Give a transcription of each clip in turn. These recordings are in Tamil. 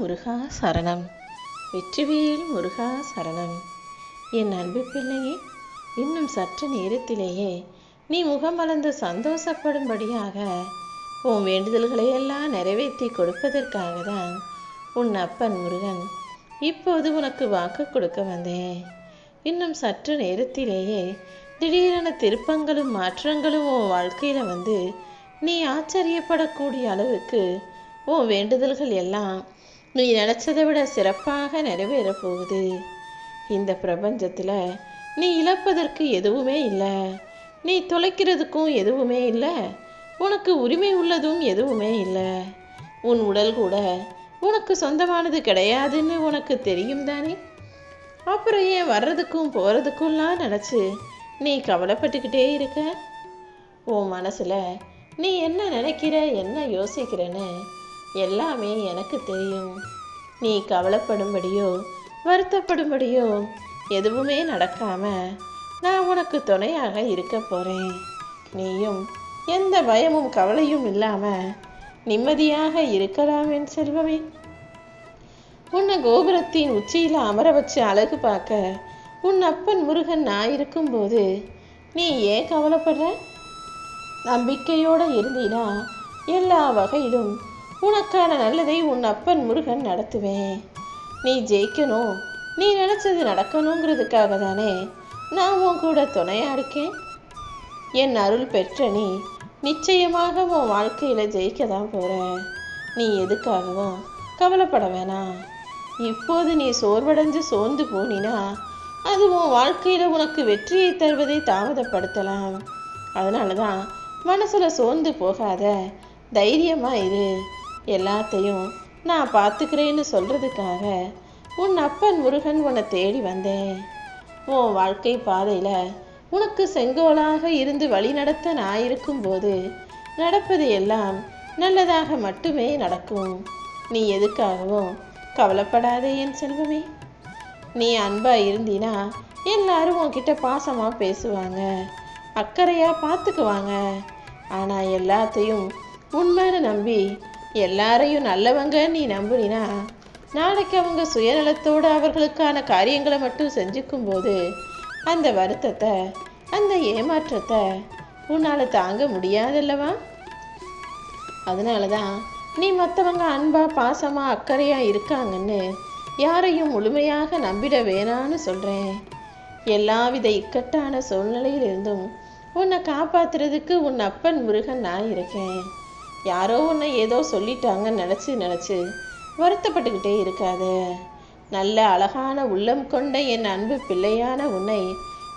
முருகா சரணம். வெற்றிவேல் முருகா சரணம். என் அன்பு பிள்ளையே, இன்னும் சற்று நேரத்திலேயே நீ முகமலர்ந்து சந்தோஷப்படும்படியாக உன் வேண்டுதல்களையெல்லாம் நிறைவேற்றி கொடுப்பதற்காக தான் உன் அப்பன் முருகன் இப்போது உனக்கு வாக்கு கொடுக்க வந்தேன். இன்னும் சற்று நேரத்திலேயே திடீரென திருப்பங்களும் மாற்றங்களும் உன் வாழ்க்கையில் வந்து நீ ஆச்சரியப்படக்கூடிய அளவுக்கு உன் வேண்டுதல்கள் எல்லாம் நீ நினச்சதை விட சிறப்பாக நிறைவேறப் போகுது. இந்த பிரபஞ்சத்தில் நீ இழப்பதற்கு எதுவுமே இல்லை, நீ தொலைக்கிறதுக்கும் எதுவுமே இல்லை, உனக்கு உரிமை உள்ளதும் எதுவுமே இல்லை. உன் உடல் கூட உனக்கு சொந்தமானது கிடையாதுன்னு உனக்கு தெரியும் தானே. அப்புறம் ஏன் வர்றதுக்கும் போகிறதுக்கும்லாம் நினச்சி நீ கவலைப்பட்டுக்கிட்டே இருக்க? உன் மனசில் நீ என்ன நினைக்கிற, என்ன யோசிக்கிறன்னு எல்லாமே எனக்கு தெரியும். நீ கவலைப்படும்படியோ வருத்தப்படும்படியோ எதுவுமே நடக்காம நான் உனக்கு துணையாக இருக்க போகிறேன். நீயும் எந்த பயமும் கவலையும் இல்லாமல் நிம்மதியாக இருக்கலாம் என் செல்வமே. உன்னை கோபுரத்தின் உச்சியில் அமர வச்சு அழகு பார்க்க உன் அப்பன் முருகன் நான் இருக்கும்போது நீ ஏன் கவலைப்படுற? நம்பிக்கையோடு இருந்தீனா எல்லா வகையிலும் உனக்கான நல்லதை உன் அப்பன் முருகன் நடத்துவேன். நீ ஜெயிக்கணும், நீ நினச்சது நடக்கணுங்கிறதுக்காக தானே நான் உன் கூட துணையாக இருக்கேன். என் அருள் பெற்ற நீ நிச்சயமாக உன் வாழ்க்கையில் ஜெயிக்க தான் போகிற. நீ எதுக்காகவும் கவலைப்பட வேணாம். இப்போது நீ சோர்வடைஞ்சு சோர்ந்து போனினா அது உன் வாழ்க்கையில் உனக்கு வெற்றியை தருவதை தாமதப்படுத்தலாம். அதனால தான் மனசில் சோர்ந்து போகாத, தைரியமாக இரு. எல்லாத்தையும் நான் பார்த்துக்கிறேன்னு சொல்கிறதுக்காக உன் அப்பன் முருகன் உன்னை தேடி வந்தேன். உன் வாழ்க்கை பாதையில் உனக்கு செங்கோலாக இருந்து வழி நடத்த நான் இருக்கும்போது நடப்பது எல்லாம் நல்லதாக மட்டுமே நடக்கும். நீ எதுக்காகவும் கவலைப்படாதே என் செல்வமே. நீ அன்பாக இருந்தினா எல்லாரும் உன்கிட்ட பாசமாக பேசுவாங்க, அக்கறையாக பார்த்துக்குவாங்க. ஆனால் எல்லாத்தையும் உண்மைன்னு நம்பி எல்லாரையும் நல்லவங்க நீ நம்புனா நாளைக்கு அவங்க சுயநலத்தோடு அவர்களுக்கான காரியங்களை மட்டும் செஞ்சுக்கும்போது அந்த வருத்தத்தை, அந்த ஏமாற்றத்தை உன்னால் தாங்க முடியாதல்லவா? அதனால தான் நீ மற்றவங்க அன்பாக பாசமாக அக்கறையாக இருக்காங்கன்னு யாரையும் முழுமையாக நம்பிட வேணான்னு சொல்கிறேன். எல்லாவித இக்கட்டான சூழ்நிலையிலிருந்தும் உன்னை காப்பாற்றுறதுக்கு உன் அப்பன் முருகன் நான் இருக்கேன். யாரோ உன்னை ஏதோ சொல்லிட்டாங்கன்னு நினச்சி வருத்தப்பட்டுக்கிட்டே இருக்காத. நல்ல அழகான உள்ளம் கொண்ட என் அன்பு பிள்ளையான உன்னை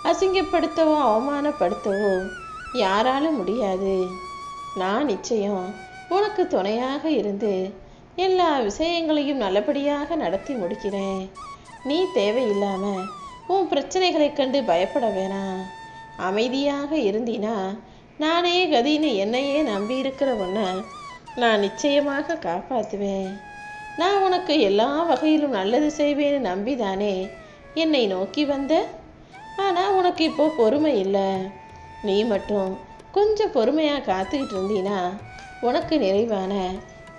அசிங்கப்படுத்தவோ அவமானப்படுத்தவோ யாராலும் முடியாது. நான் நிச்சயம் உனக்கு துணையாக இருந்து எல்லா விஷயங்களையும் நல்லபடியாக நடத்தி முடிக்கிறேன். நீ தேவையில்லாமல் உன் பிரச்சனைகளை கண்டு பயப்பட வேணாம். அமைதியாக இருந்தினா நானே கதின்னு என்னையே நம்பி இருக்கிற உன்னை நான் நிச்சயமாக காப்பாற்றுவேன். நான் உனக்கு எல்லா வகையிலும் நல்லது செய்வேன்னு நம்பிதானே என்னை நோக்கி வந்த. ஆனால் உனக்கு இப்போ பொறுமை இல்லை. நீ மட்டும் கொஞ்சம் பொறுமையாக காத்துக்கிட்டு இருந்தீனா உனக்கு நிறைவான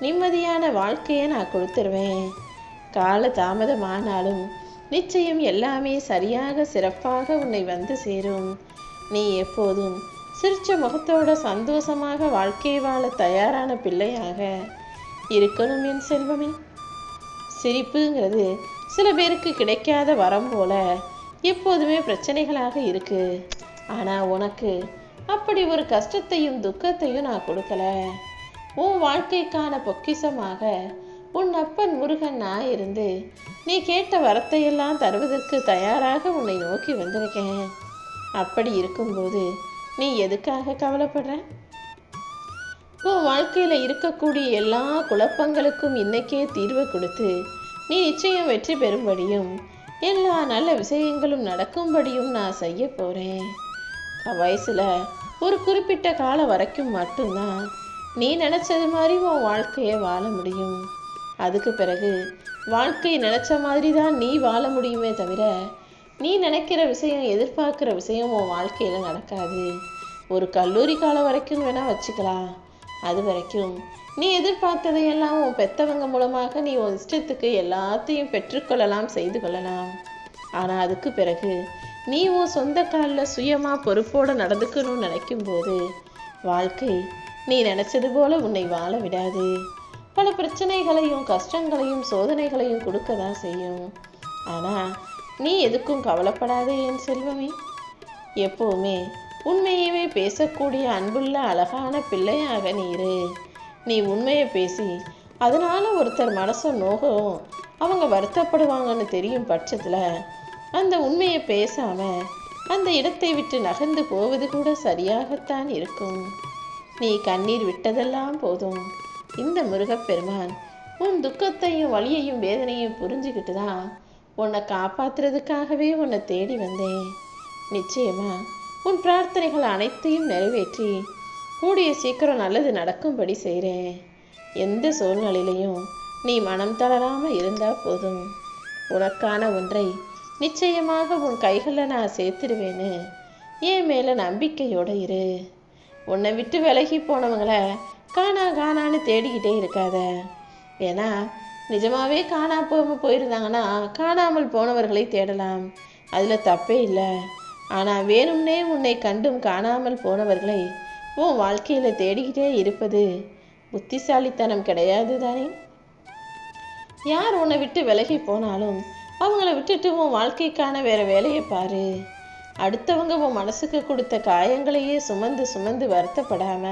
நிம்மதியான வாழ்க்கையை நான் கொடுத்துருவேன். கால தாமதமானாலும் நிச்சயம் எல்லாமே சரியாக சிறப்பாக உன்னை வந்து சேரும். நீ எப்போதும் சிரிச்ச முகத்தோட சந்தோஷமாக வாழ்க்கை வாழ தயாரான பிள்ளையாக இருக்கணும் என் செல்வமே. சிரிப்புங்கிறது சில பேருக்கு கிடைக்காத வரம் போல எப்போதுமே பிரச்சனைகளாக இருக்கு. ஆனால் உனக்கு அப்படி ஒரு கஷ்டத்தையும் துக்கத்தையும் நான் கொடுக்கல. உன் வாழ்க்கைக்கான பொக்கிஷமாக உன் அப்பன் முருகன் நான் இருந்து நீ கேட்ட வரத்தையெல்லாம் தருவதற்கு தயாராக உன்னை நோக்கி வந்திருக்கேன். அப்படி இருக்கும்போது நீ எதுக்காக கவலைப்படுற? உன் வாழ்க்கையில் இருக்கக்கூடிய எல்லா குழப்பங்களுக்கும் இன்னைக்கே தீர்வு கொடுத்து நீ நிச்சயம் வெற்றி பெறும்படியும் எல்லா நல்ல விஷயங்களும் நடக்கும்படியும் நான் செய்ய போகிறேன். வயசில் ஒரு குறிப்பிட்ட காலம் வரைக்கும் மட்டும்தான் நீ நினச்சது மாதிரி உன் வாழ்க்கையை வாழ முடியும். அதுக்கு பிறகு வாழ்க்கை நினச்ச மாதிரி தான் நீ வாழ முடியுமே தவிர நீ நினைக்கிற விஷயம், எதிர்பார்க்குற விஷயம் உன் வாழ்க்கையில் நடக்காது. ஒரு கல்லூரி காலம் வரைக்கும் வேணால் வச்சுக்கலாம். அது வரைக்கும் நீ எதிர்பார்த்ததையெல்லாம் உன் பெத்தவங்க மூலமாக நீ உன் இஷ்டத்துக்கு எல்லாத்தையும் பெற்றுக்கொள்ளலாம், செய்து கொள்ளலாம். ஆனால் அதுக்கு பிறகு நீ உன் சொந்த காலில் சுயமாக பொறுப்போடு நடந்துக்கணும்னு நினைக்கும் போது வாழ்க்கை நீ நினச்சது போல உன்னை வாழ விடாது. பல பிரச்சனைகளையும் கஷ்டங்களையும் சோதனைகளையும் கொடுக்க தான் செய்யும். ஆனால் நீ எதுக்கும் கவலைப்படாதே என் செல்வமே. எப்போவுமே உண்மையவே பேசக்கூடிய அன்புள்ள அழகான பிள்ளையாக நீ இரு. நீ உண்மையை பேசி அதனால ஒருத்தர் மனசை நோகவும் அவங்க வருத்தப்படுவாங்கன்னு தெரியும் பட்சத்தில் அந்த உண்மையை பேசாம அந்த இடத்தை விட்டு நகர்ந்து போவது கூட சரியாகத்தான் இருக்கும். நீ கண்ணீர் விட்டதெல்லாம் போதும். இந்த முருகப்பெருமான் உன் துக்கத்தையும் வலியையும் வேதனையும் புரிஞ்சுக்கிட்டு தான் உன்னை காப்பாத்துறதுக்காகவே உன்னை தேடி வந்தேன். நிச்சயமா உன் பிரார்த்தனைகள் அனைத்தையும் நிறைவேற்றி கூடிய சீக்கிரம் நல்லது நடக்கும்படி செய்கிறேன். எந்த சூழ்நிலையிலையும் நீ மனம் தளராம இருந்தா போதும். உனக்கான ஒன்றை நிச்சயமாக உன் கைகளில் நான் சேர்த்துடுவேன்னு என் மேலே நம்பிக்கையோடு இரு. உன்னை விட்டு விலகி போனவங்களை காணான்னு தேடிக்கிட்டே இருக்காத. ஏன்னா நிஜமாவே போயிருந்தாங்கன்னா காணாமல் போனவர்களை தேடலாம், அதில் தப்பே இல்லை. ஆனால் வேணும்னே உன்னை கண்டும் காணாமல் போனவர்களை உன் வாழ்க்கையில் தேடிக்கிட்டே இருப்பது புத்திசாலித்தனம் கிடையாது தானே. யார் உன்னை விட்டு விலகி போனாலும் அவங்கள விட்டுட்டு உன் வாழ்க்கைக்கான வேற வேலையை பாரு. அடுத்தவங்க உன் மனசுக்கு கொடுத்த காயங்களையே சுமந்து வருத்தப்படாம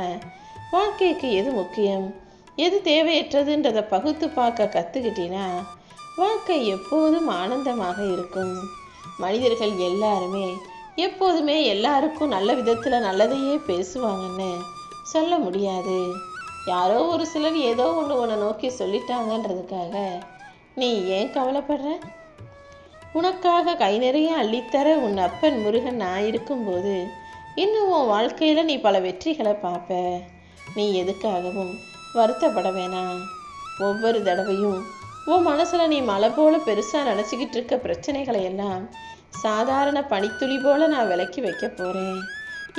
வாழ்க்கைக்கு எது முக்கியம் எது தேவையற்றதுன்றதை பகுத்து பார்க்க கற்றுக்கிட்டினா வாழ்க்கை எப்போதும் ஆனந்தமாக இருக்கும். மனிதர்கள் எல்லாருமே எப்போதுமே எல்லாருக்கும் நல்ல விதத்தில் நல்லதையே பேசுவாங்கன்னு சொல்ல முடியாது. யாரோ ஒரு சிலர் ஏதோ ஒன்று உன்னை நோக்கி சொல்லிட்டாங்கன்றதுக்காக நீ ஏன் கவலைப்படுற? உனக்காக கை நிறைய அள்ளித்தர உன் அப்பன் முருகன் நான் இருக்கும்போது இன்னும் உன் வாழ்க்கையில் நீ பல வெற்றிகளை பார்ப்ப. நீ எதுக்காகவும் வருத்தப்பட வேணாம். ஒவ்வொரு தடவையும் உன் மனசில் நீ மலை போல பெருசாக நினச்சிக்கிட்டு இருக்க பிரச்சனைகளை எல்லாம் சாதாரண பனித்துளி போல நான் விலக்கி வைக்க போகிறேன்.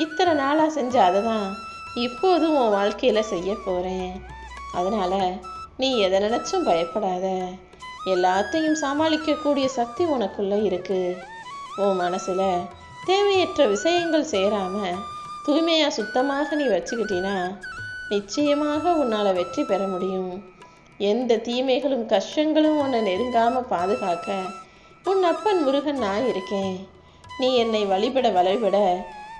இத்தனை நாளாக செஞ்ச அதை தான் இப்போதும் உன் வாழ்க்கையில் செய்ய போகிறேன். அதனால் நீ எதை நினச்சும் பயப்படாத. எல்லாத்தையும் சமாளிக்கக்கூடிய சக்தி உனக்குள்ளே இருக்குது. உன் மனசில் தேவையற்ற விஷயங்கள் சேராமல் தூய்மையாக சுத்தமாக நீ வச்சுக்கிட்டினா நிச்சயமாக உன்னால் வெற்றி பெற முடியும். எந்த தீமைகளும் கஷ்டங்களும் உன்னை நெருங்காமல் பாதுகாக்க உன் அப்பன் முருகன் நான் இருக்கேன். நீ என்னை வழிபட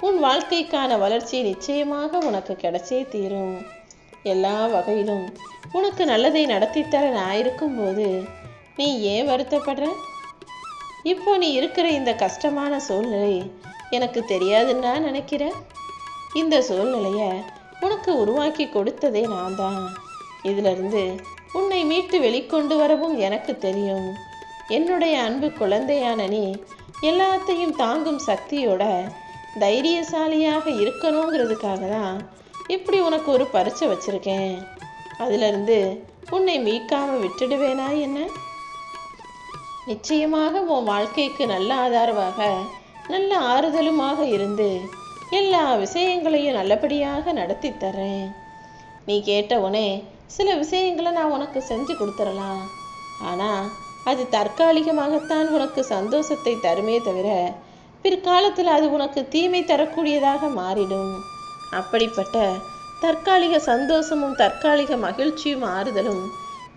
உன் வாழ்க்கைக்கான வளர்ச்சி நிச்சயமாக உனக்கு கிடைச்சே தீரும். எல்லா வகையிலும் உனக்கு நல்லதை நடத்தித்தர நான் இருக்கும்போது நீ ஏன் வருத்தப்படுற? இப்போ நீ இருக்கிற இந்த கஷ்டமான சூழ்நிலை எனக்கு தெரியாதுன்னா நினைக்கிற? இந்த சூழ்நிலையை உனக்கு உருவாக்கி கொடுத்ததே நான் தான். இதிலிருந்து உன்னை மீட்டு வெளிக்கொண்டு வரவும் எனக்கு தெரியும். என்னுடைய அன்பு குழந்தையான நீ எல்லாத்தையும் தாங்கும் சக்தியோட தைரியசாலியாக இருக்கணுங்கிறதுக்காக தான் இப்படி உனக்கு ஒரு பரீட்சை வச்சிருக்கேன். அதிலிருந்து உன்னை மீட்காமல் விட்டுடுவேனா என்ன? நிச்சயமாக உன் வாழ்க்கைக்கு நல்ல ஆதரவாக நல்ல ஆறுதலுமாக இருந்து எல்லா விஷயங்களையும் நல்லபடியாக நடத்தி தர்றேன். நீ கேட்டவுடனே சில விஷயங்களை நான் உனக்கு செஞ்சு கொடுத்துடலாம். ஆனால் அது தற்காலிகமாகத்தான் உனக்கு சந்தோஷத்தை தருமே தவிர பிற்காலத்தில் அது உனக்கு தீமை தரக்கூடியதாக மாறிடும். அப்படிப்பட்ட தற்காலிக சந்தோஷமும் தற்காலிக மகிழ்ச்சியும் ஆறுதலும்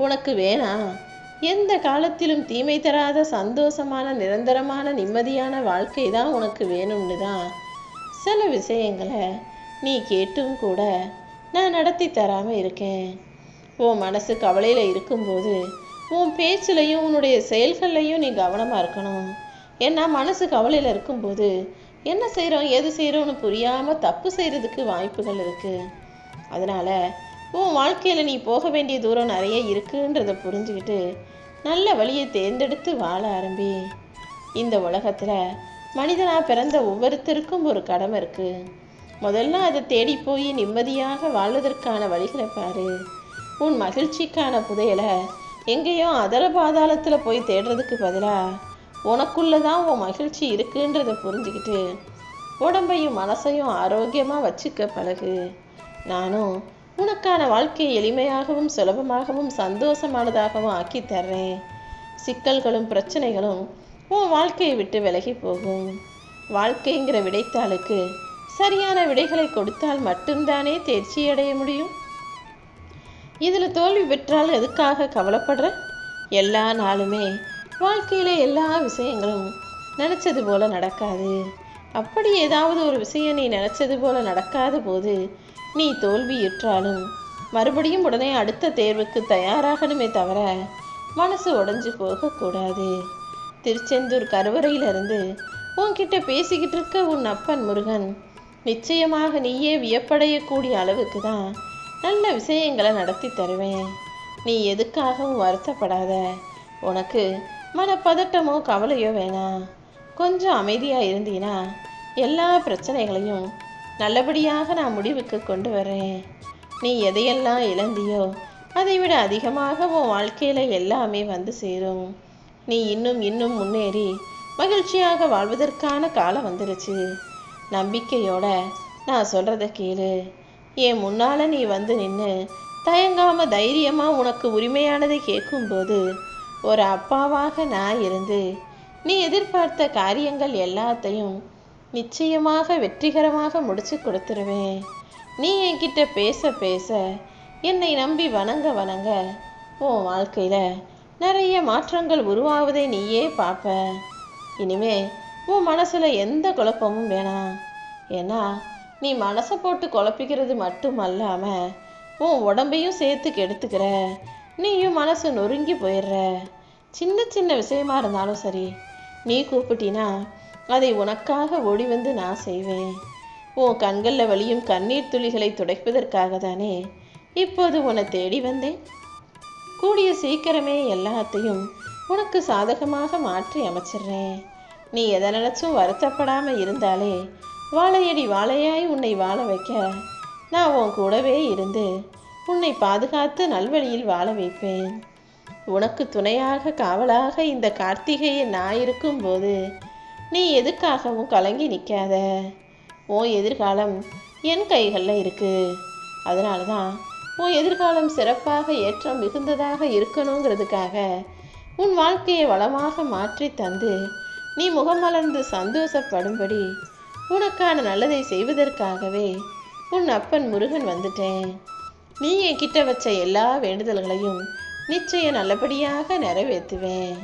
உனக்கு வேணாம். எந்த காலத்திலும் தீமை தராத சந்தோஷமான நிரந்தரமான நிம்மதியான வாழ்க்கை தான் உனக்கு வேணும்னு தான் சில விஷயங்களை நீ கேட்டும் கூட நான் நடத்தி தராமல் இருக்கேன். உன் மனசு கவலையில் இருக்கும்போது உன் பேச்சிலையும் உன்னுடைய செயல்கள்லையும் நீ கவனமாக இருக்கணும். ஏன்னா மனசு கவலையில் இருக்கும்போது என்ன செய்கிறோம் எது செய்கிறோன்னு புரியாமல் தப்பு செய்கிறதுக்கு வாய்ப்புகள் இருக்குது. அதனால் உன் வாழ்க்கையில் நீ போக வேண்டிய தூரம் நிறைய இருக்குன்றதை புரிஞ்சுக்கிட்டு நல்ல வழியை தேர்ந்தெடுத்து வாழ ஆரம்பி. இந்த உலகத்தில் மனிதனாக பிறந்த ஒவ்வொருத்தருக்கும் ஒரு கடமை இருக்குது. முதல்ல அதை தேடி போய் நிம்மதியாக வாழ்வதற்கான வழிகளை பாரு. உன் மகிழ்ச்சிக்கான புதையலை எங்கேயோ அதர பாதாளத்தில் போய் தேடுறதுக்கு பதிலாக உனக்குள்ளே தான் உன் மகிழ்ச்சி இருக்குன்றதை புரிஞ்சுக்கிட்டு உடம்பையும் மனசையும் ஆரோக்கியமாக வச்சுக்க பழகு. நானும் உனக்கான வாழ்க்கையை எளிமையாகவும் சுலபமாகவும் சந்தோஷமானதாகவும் ஆக்கி தர்றேன். சிக்கல்களும் பிரச்சனைகளும் உன் வாழ்க்கையை விட்டு விலகி போகும். வாழ்க்கைங்கிற விடைத்தாளுக்கு சரியான விடைகளை கொடுத்தால் மட்டும்தானே தேர்ச்சி அடைய முடியும். இதில் தோல்வி பெற்றால் எதுக்காக கவலைப்படுற? எல்லா நாளுமே வாழ்க்கையில் எல்லா விஷயங்களும் நினச்சது போல நடக்காது. அப்படி ஏதாவது ஒரு விஷயம் நீ நினச்சது போல நடக்காத போது நீ தோல்வியுற்றாலும் மறுபடியும் உடனே அடுத்த தேர்வுக்கு தயாராகணுமே தவிர மனசு உடைஞ்சு போகக்கூடாது. திருச்செந்தூர் கருவறையிலிருந்து உன்கிட்ட பேசிக்கிட்டு இருக்க உன் அப்பன் முருகன் நிச்சயமாக நீயே வியப்படையக்கூடிய அளவுக்கு தான் நல்ல விஷயங்களை நடத்தி தருவேன். நீ எதுக்காகவும் வருத்தப்படாத. உனக்கு மனப்பதட்டமோ கவலையோ வேணாம். கொஞ்சம் அமைதியாக இருந்தீனா எல்லா பிரச்சனைகளையும் நல்லபடியாக நான் முடிவுக்கு கொண்டு வரேன். நீ எதையெல்லாம் இழந்தியோ அதை விட அதிகமாக உன் வாழ்க்கையில் எல்லாமே வந்து சேரும். நீ இன்னும் இன்னும் முன்னேறி மகிழ்ச்சியாக வாழ்வதற்கான காலம் வந்துருச்சு. நம்பிக்கையோட நான் சொல்கிறத கேளு. என் முன்னால் நீ வந்து நின்று தயங்காம தைரியமாக உனக்கு உரிமையானதை கேட்கும்போது ஒரு அப்பாவாக நான் இருந்து நீ எதிர்பார்த்த காரியங்கள் எல்லாத்தையும் நிச்சயமாக வெற்றிகரமாக முடிச்சு கொடுத்துருவேன். நீ என்கிட்ட பேச பேச என்னை நம்பி வணங்க வணங்க உன் வாழ்க்கையில் நிறைய மாற்றங்கள் உருவாவதை நீயே பார்ப்ப. இனிமே உன் மனசில் எந்த குழப்பமும் வேணாம். ஏன்னா நீ மனசை போட்டு குழப்பிக்கிறது மட்டும் அல்லாமல் உன் உடம்பையும் சேர்த்து கெடுத்துக்கிற. நீயும் மனசு நொறுங்கி போயிடுற. சின்ன சின்ன விஷயமா இருந்தாலும் சரி, நீ கூப்பிட்டினா அதை உனக்காக ஓடி வந்து நான் செய்வேன். உன் கண்களில் வலியும் கண்ணீர் துளிகளை துடைப்பதற்காக தானே இப்போது உன்னை தேடி வந்தேன். கூடிய சீக்கிரமே எல்லாத்தையும் உனக்கு சாதகமாக மாற்றி அமைச்சிடுறேன். நீ எதை நினச்சும் வருத்தப்படாமல் இருந்தாலே வாழையடி வாழையாய் உன்னை வாழ வைக்க நான் உன் கூடவே இருந்து உன்னை பாதுகாத்து நல்வழியில் வாழ வைப்பேன். உனக்கு துணையாக காவலாக இந்த கார்த்திகையை நான் இருக்கும்போது நீ எதுக்காகவும் கலங்கி நிற்காத. உன் எதிர்காலம் என் கைகளில் இருக்குது. அதனால தான் உன் எதிர்காலம் சிறப்பாக ஏற்றம் மிகுந்ததாக இருக்கணுங்கிறதுக்காக உன் வாழ்க்கையை வளமாக மாற்றி தந்து நீ முகமலர்ந்து சந்தோஷப்படும்படி உனக்கான நல்லதை செய்வதற்காகவே உன் அப்பன் முருகன் வந்துட்டேன். நீ என்கிட்ட வச்ச எல்லா வேண்டுதல்களையும் நிச்சயம் நல்லபடியாக நிறைவேற்றுவேன்.